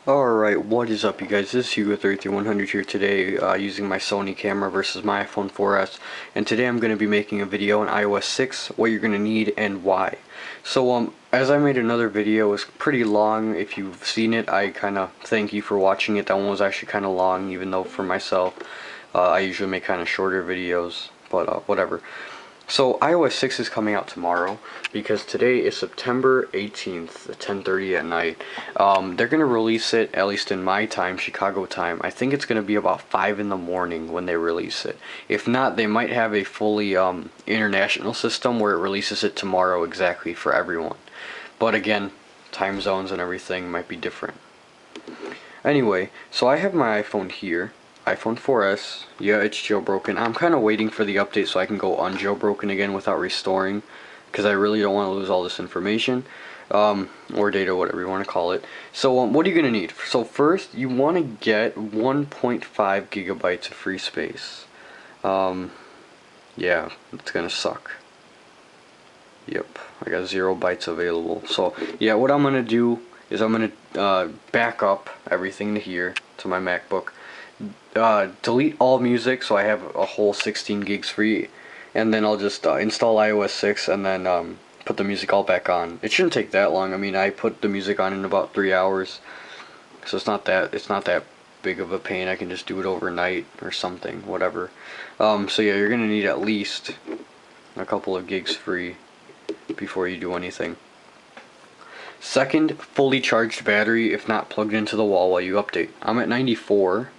Alright, what is up you guys? This is Hugo33100 here today using my Sony camera versus my iPhone 4S, and today I'm going to be making a video on iOS 6, what you're going to need and why. So as I made another video, it was pretty long. If you've seen it, I kind of thank you for watching it. That one was actually kind of long, even though for myself I usually make kind of shorter videos, but whatever. So iOS 6 is coming out tomorrow because today is September 18th at 10:30 at night. They're going to release it, at least in my time, Chicago time. I think it's going to be about 5 in the morning when they release it. If not, they might have a fully international system where it releases it tomorrow exactly for everyone. But again, time zones and everything might be different. Anyway, so I have my iPhone here. iPhone 4S, yeah, it's jailbroken. I'm kind of waiting for the update so I can go unjailbroken again without restoring, because I really don't want to lose all this information, or data, whatever you want to call it. So what are you going to need? So first, you want to get 1.5 gigabytes of free space. Yeah, it's going to suck. Yep, I got 0 bytes available. So yeah, what I'm going to do is I'm going to back up everything to here, to my MacBook. Delete all music so I have a whole 16 gigs free, and then I'll just install iOS 6 and then put the music all back on. It shouldn't take that long. I mean, I put the music on in about 3 hours, so it's not that big of a pain. I can just do it overnight or something, whatever. So yeah, you're gonna need at least a couple of gigs free before you do anything. Second, fully charged battery if not plugged into the wall while you update. I'm at 94.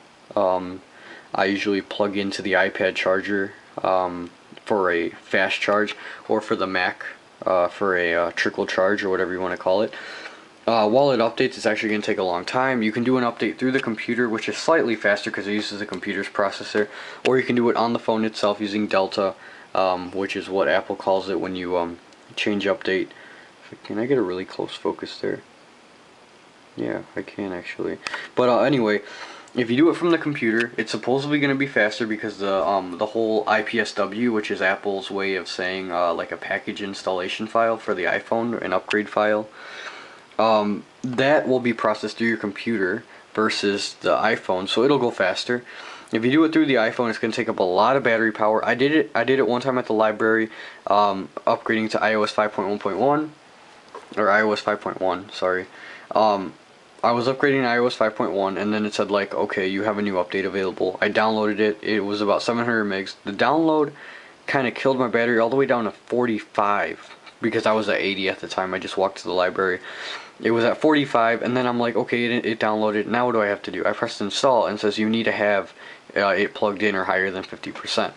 I usually plug into the iPad charger for a fast charge, or for the Mac for a trickle charge, or whatever you want to call it. While it updates, it's actually going to take a long time. You can do an update through the computer, which is slightly faster because it uses the computer's processor, or you can do it on the phone itself using Delta, which is what Apple calls it when you change update. Can I get a really close focus there? Yeah, I can actually. But anyway, if you do it from the computer, it's supposedly going to be faster because the whole IPSW, which is Apple's way of saying like a package installation file for the iPhone, an upgrade file, that will be processed through your computer versus the iPhone, so it'll go faster. If you do it through the iPhone, it's going to take up a lot of battery power. I did it one time at the library, upgrading to iOS 5.1.1, or iOS 5.1, sorry. I was upgrading to iOS 5.1, and then it said like, okay, you have a new update available. I downloaded it. It was about 700 megs. The download kind of killed my battery all the way down to 45 because I was at 80 at the time. I just walked to the library. It was at 45, and then I'm like, okay, it downloaded. Now what do I have to do? I pressed install, and it says you need to have it plugged in or higher than 50%.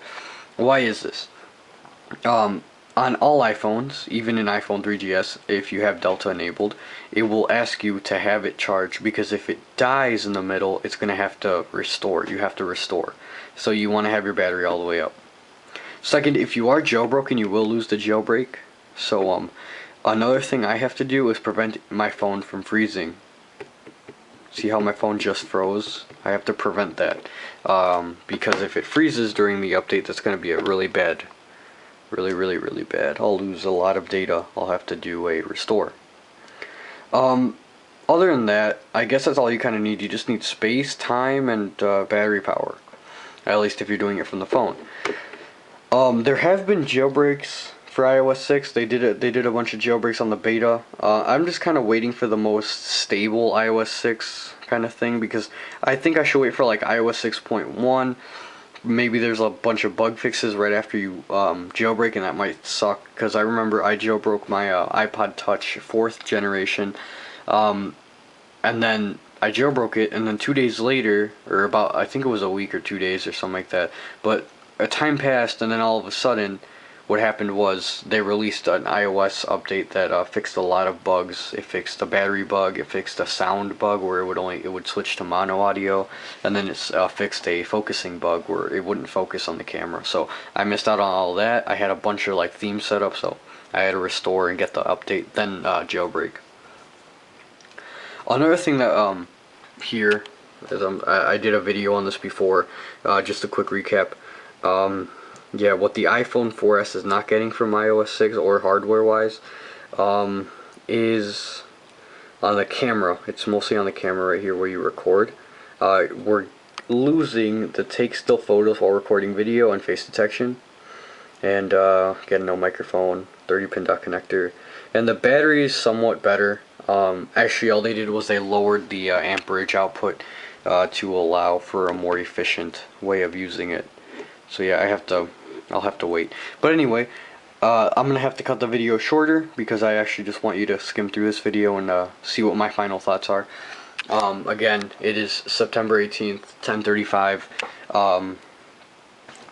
Why is this? On all iPhones, even in iPhone 3GS, if you have Delta enabled, it will ask you to have it charged, because if it dies in the middle, it's going to have to restore. You have to restore. So you want to have your battery all the way up. Second, if you are jailbroken, you will lose the jailbreak. So another thing I have to do is prevent my phone from freezing. See how my phone just froze? I have to prevent that. Because if it freezes during the update, that's going to be a really bad, really bad. I'll lose a lot of data. I'll have to do a restore. Other than that, I guess that's all you kind of need. You just need space, time, and battery power. At least if you're doing it from the phone. There have been jailbreaks for iOS 6. They did a bunch of jailbreaks on the beta. I'm just kind of waiting for the most stable iOS 6 kind of thing, because I think I should wait for like iOS 6.1. Maybe there's a bunch of bug fixes right after you jailbreak, and that might suck, because I remember I jailbroke my iPod Touch 4th generation, and then I jailbroke it, and then 2 days later, or about, I think it was a week or 2 days or something like that, but a time passed, and then all of a sudden what happened was they released an iOS update that fixed a lot of bugs. It fixed a battery bug, it fixed a sound bug where it would switch to mono audio, and then it's fixed a focusing bug where it wouldn't focus on the camera. So I missed out on all that. I had a bunch of like themes set up, so I had to restore and get the update, then jailbreak. Another thing that here is I did a video on this before, just a quick recap. Yeah, what the iPhone 4S is not getting from iOS 6 or hardware wise is on the camera. It's mostly on the camera right here where you record. We're losing the take still photos while recording video and face detection. And again, no microphone, 30-pin dock connector, and the battery is somewhat better. Actually, all they did was they lowered the amperage output to allow for a more efficient way of using it. So yeah, I'll have to wait. But anyway, I'm gonna have to cut the video shorter because I actually just want you to skim through this video and see what my final thoughts are. Again, it is September 18th, 10:35.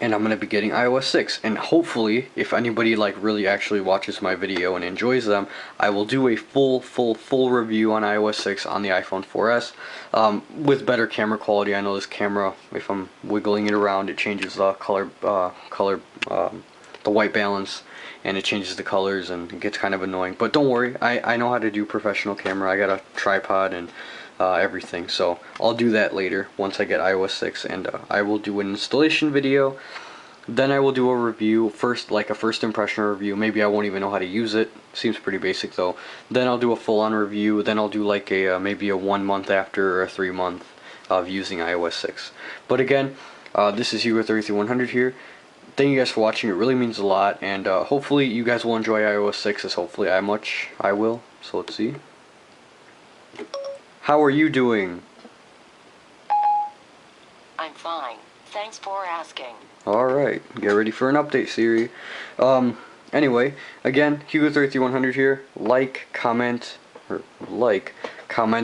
And I'm going to be getting iOS 6, and hopefully if anybody like really actually watches my video and enjoys them, I will do a full review on iOS 6 on the iPhone 4S with better camera quality. I know this camera, if I'm wiggling it around, it changes the the white balance, and it changes the colors, and it gets kind of annoying, but don't worry, I know how to do professional camera. I got a tripod and everything, so I'll do that later once I get iOS 6, and I will do an installation video. Then I will do a review first, like a first impression review. Maybe I won't even know how to use it. Seems pretty basic though. Then I'll do a full-on review. Then I'll do like a maybe a 1 month after or a 3 month of using iOS 6. But again, this is Hugo33100 here. Thank you guys for watching. It really means a lot, and hopefully you guys will enjoy iOS 6 as hopefully I will. So let's see. How are you doing? I'm fine. Thanks for asking. Alright, get ready for an update, Siri. Anyway, again, Hugo33100 here. Like, comment,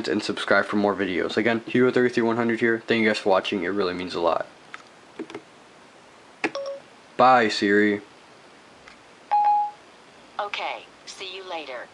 and subscribe for more videos. Again, Hugo33100 here. Thank you guys for watching. It really means a lot. Bye, Siri. Okay, see you later.